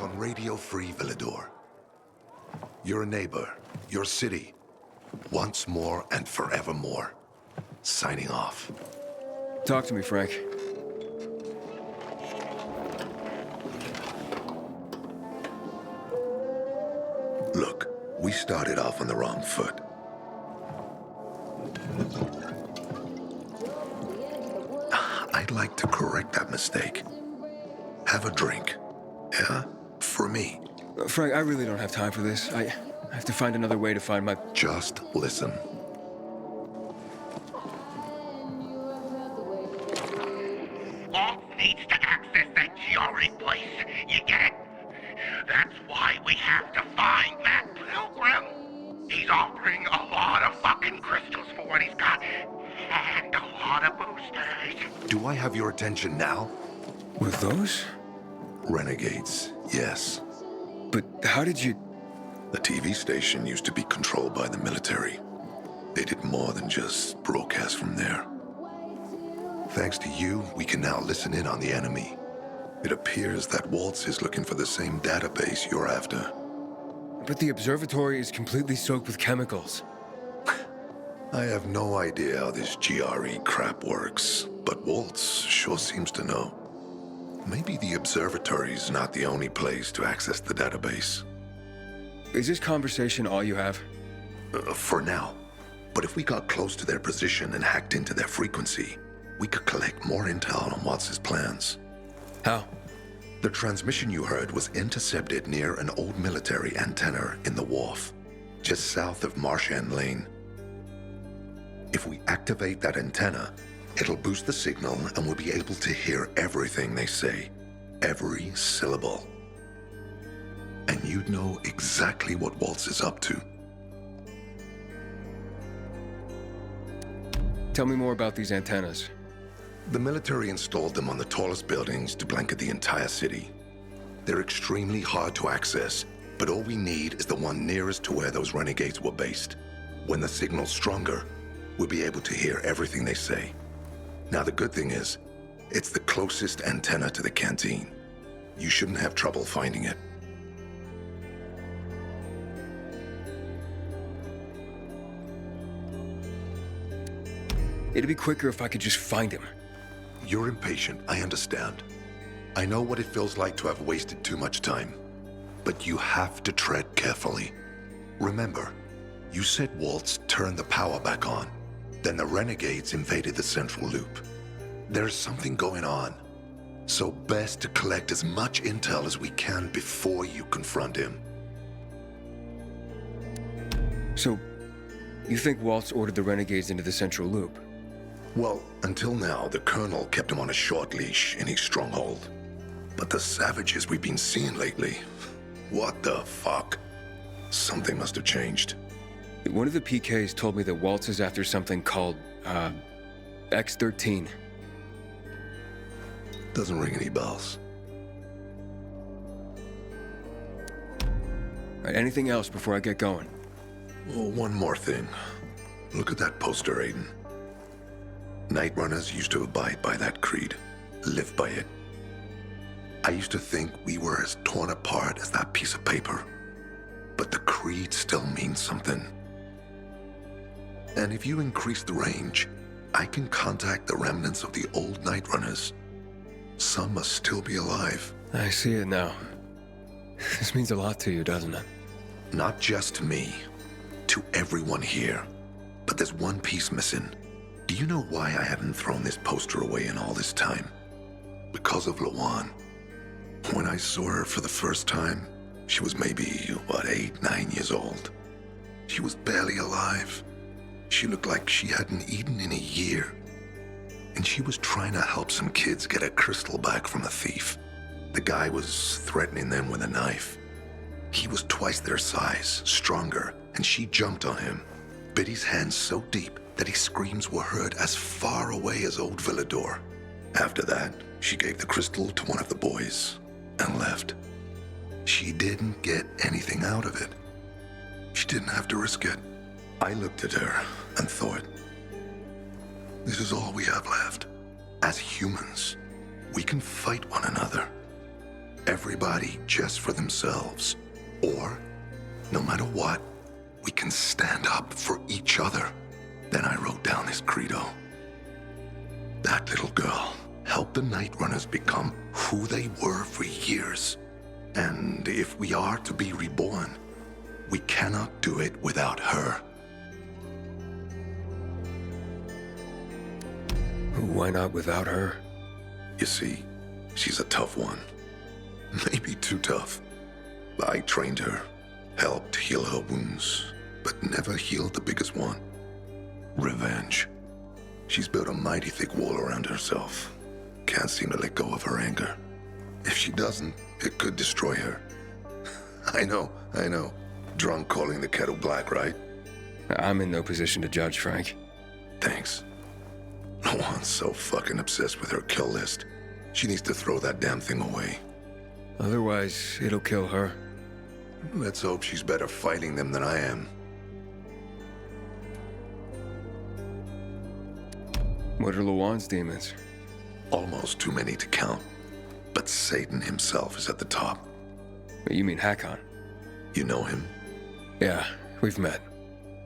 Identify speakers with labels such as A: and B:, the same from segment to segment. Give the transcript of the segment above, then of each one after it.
A: live on Radio Free Villador. Your neighbor, your city, once more and forevermore. Signing off.
B: Talk to me, Frank.
A: Look, we started off on the wrong foot. I'd like to correct that mistake. Have a drink. Yeah? For me.
B: Frank, I really don't have time for this. I have to find another way to find my...
A: Just listen.
C: Walt needs to access that GRE place. You get it? That's why we have to find that pilgrim. He's offering a lot of fucking crystals for what he's got. And a lot of boosters.
A: Do I have your attention now?
B: With those?
A: Renegades, yes.
B: But how did you...
A: The TV station used to be controlled by the military. They did more than just broadcast from there. Thanks to you, we can now listen in on the enemy. It appears that Waltz is looking for the same database you're after.
B: But the observatory is completely soaked with chemicals.
A: I have no idea how this GRE crap works, but Waltz sure seems to know. Maybe the observatory's not the only place to access the database.
B: Is this conversation all you have?
A: For now. But if we got close to their position and hacked into their frequency, we could collect more intel on Watts' plans.
B: How?
A: The transmission you heard was intercepted near an old military antenna in the wharf, just south of Marchand Lane. If we activate that antenna, it'll boost the signal and we'll be able to hear everything they say, every syllable. And you'd know exactly what Waltz is up to.
B: Tell me more about these antennas.
A: The military installed them on the tallest buildings to blanket the entire city. They're extremely hard to access, but all we need is the one nearest to where those renegades were based. When the signal's stronger, we'll be able to hear everything they say. Now the good thing is, it's the closest antenna to the canteen. You shouldn't have trouble finding it.
B: It'd be quicker if I could just find him.
A: You're impatient, I understand. I know what it feels like to have wasted too much time. But you have to tread carefully. Remember, you said Waltz turned the power back on. Then the renegades invaded the central loop. There's something going on. So best to collect as much intel as we can before you confront him.
B: So, you think Waltz ordered the renegades into the central loop?
A: Well, until now, the Colonel kept him on a short leash in his stronghold. But the savages we've been seeing lately, what the fuck? Something must have changed.
B: One of the PKs told me that Waltz is after something called, X-13.
A: Doesn't ring any bells.
B: Right, anything else before I get going?
A: Oh, one more thing. Look at that poster, Aiden. Night Runners used to abide by that creed, live by it. I used to think we were as torn apart as that piece of paper. But the creed still means something. And if you increase the range, I can contact the remnants of the old Night Runners. Some must still be alive.
B: I see it now. This means a lot to you, doesn't it?
A: Not just to me, to everyone here. But there's one piece missing. Do you know why I haven't thrown this poster away in all this time? Because of Lawan. When I saw her for the first time, she was maybe, 8, 9 years old. She was barely alive. She looked like she hadn't eaten in a year. And she was trying to help some kids get a crystal back from a thief. The guy was threatening them with a knife. He was twice their size, stronger, and she jumped on him, bit his hand so deep that his screams were heard as far away as old Villador. After that, she gave the crystal to one of the boys and left. She didn't get anything out of it. She didn't have to risk it. I looked at her and thought, this is all we have left. As humans, we can fight one another. Everybody just for themselves. Or, no matter what, we can stand up for each other. Then I wrote down this credo. That little girl helped the Night Runners become who they were for years. And if we are to be reborn, we cannot do it without her.
B: Why not without her?
A: You see, she's a tough one. Maybe too tough. I trained her, helped heal her wounds, but never healed the biggest one. Revenge. She's built a mighty thick wall around herself. Can't seem to let go of her anger. If she doesn't, it could destroy her. I know. Drunk calling the kettle black, right?
B: I'm in no position to judge, Frank.
A: Thanks. Lawan's so fucking obsessed with her kill list. She needs to throw that damn thing away.
B: Otherwise, it'll kill her.
A: Let's hope she's better fighting them than I am.
B: What are Lawan's demons?
A: Almost too many to count. But Satan himself is at the top.
B: You mean Hakon?
A: You know him?
B: Yeah, we've met.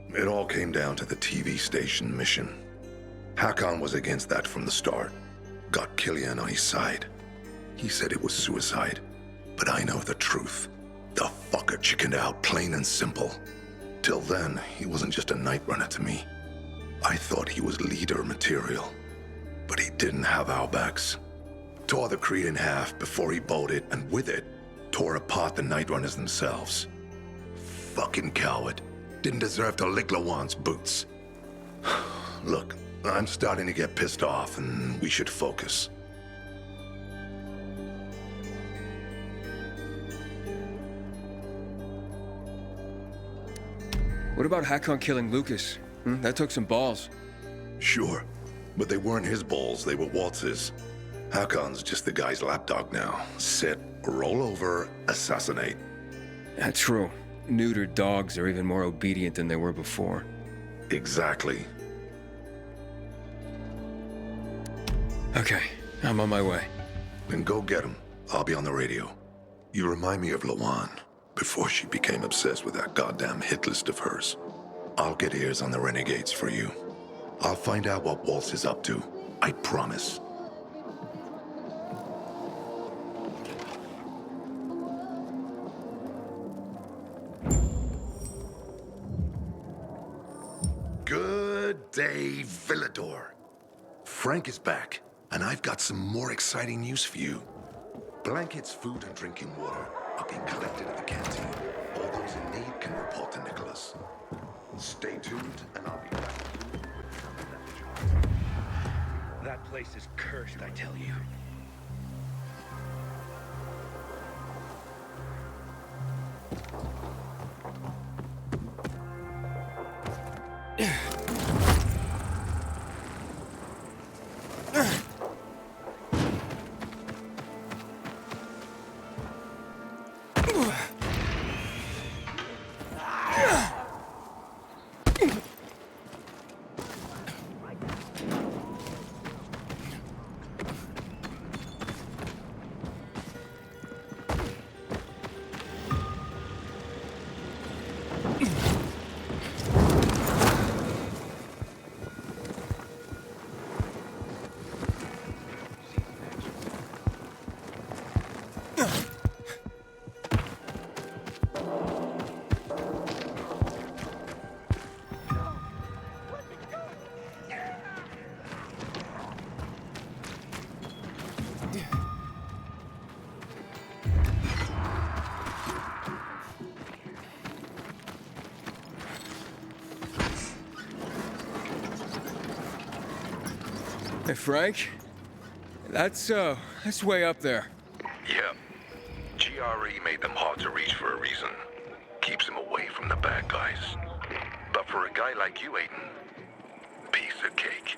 A: It all came down to the TV station mission. Hakon was against that from the start. Got Killian on his side. He said it was suicide. But I know the truth. The fucker chickened out, plain and simple. Till then, he wasn't just a night runner to me. I thought he was leader material. But he didn't have our backs. Tore the Creed in half before he bolted, and with it, tore apart the Night Runners themselves. Fucking coward. Didn't deserve to lick Lawan's boots. Look, I'm starting to get pissed off, and we should focus.
B: What about Hakon killing Lucas? That took some balls.
A: Sure, but they weren't his balls, they were Waltz's. Hakon's just the guy's lapdog now. Sit, roll over, assassinate.
B: That's true. Neutered dogs are even more obedient than they were before.
A: Exactly.
B: Okay, I'm on my way.
A: Then go get him. I'll be on the radio. You remind me of Lawan, before she became obsessed with that goddamn hit list of hers. I'll get ears on the renegades for you. I'll find out what Waltz is up to. I promise. Good day, Villador. Frank is back, and I've got some more exciting news for you. Blankets, food, and drinking water are being collected at the canteen. All those in need can report to Nicholas. Stay tuned, and I'll be back.
D: That place is cursed, I tell you.
B: Hey, Frank? That's way up there.
A: Yeah. GRE made them hard to reach for a reason. Keeps them away from the bad guys. But for a guy like you, Aiden, piece of cake.